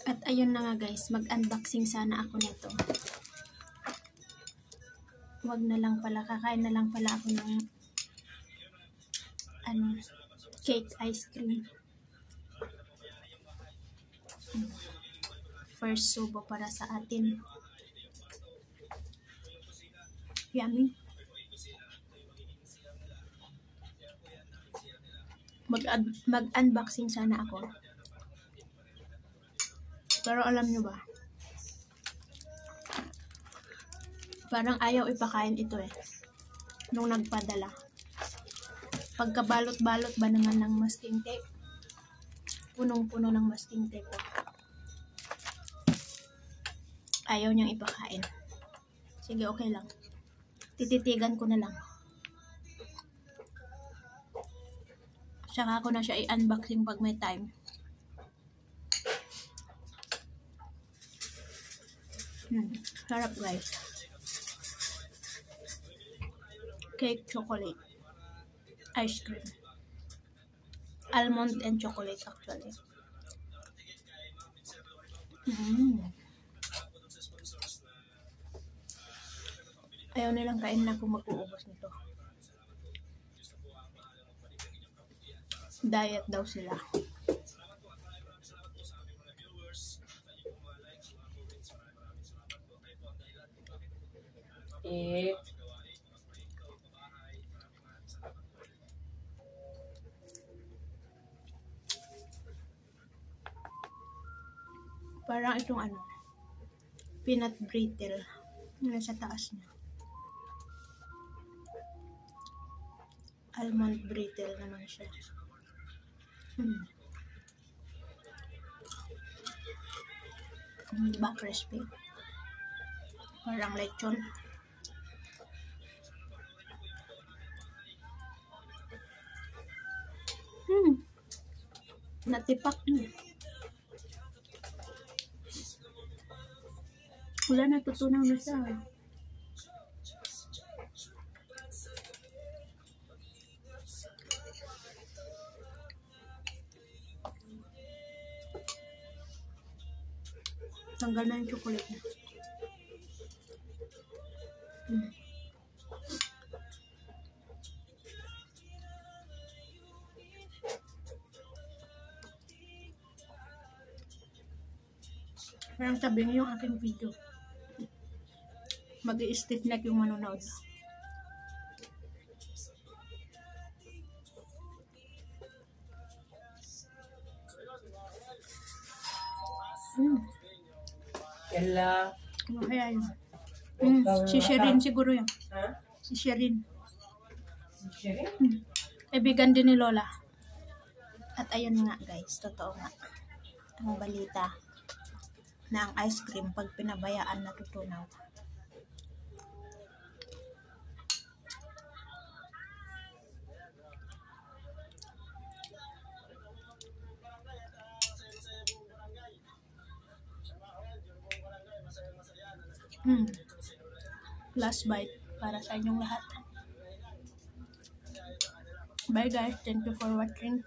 At ayun na nga guys, mag-unboxing sana ako nito. Wag na lang pala, kakain na lang pala ako ng cake ice cream. First subo para sa atin. Yummy. Mag-unboxing sana ako. Pero alam nyo ba? Parang ayaw ipakain ito eh. Nung nagpadala. Pagkabalot-balot ba naman ng masking tape? Punong-puno ng masking tape. Ayaw niyang ipakain. Sige, okay lang. Tititigan ko na lang. Saka ako na siya i-unboxing pag may time. Sarap guys. Cake chocolate. Ice cream. Almond and chocolate actually. Ayaw nilang kain na kung mag-uubos nito. Diet daw sila. Parang itong peanut brittle. Nasa taas niya. Almond brittle naman siya. Hindi ba crispy? Parang lechon. Natipak na. Wala, natutunaw na siya. Tanggal na yung chocolate na. Parang sabi niyo yung aking video. Mag-i-stiff neck yung manonood. Kaya kaya yun. Si Sherin siguro yan. Si Sherin. Kaibigan din ni Lola. At ayun nga guys, totoo nga. Ang balita na ang ice cream pag pinabayaan natutunaw. Last bite para sa inyong lahat. Bye guys, thank you for watching.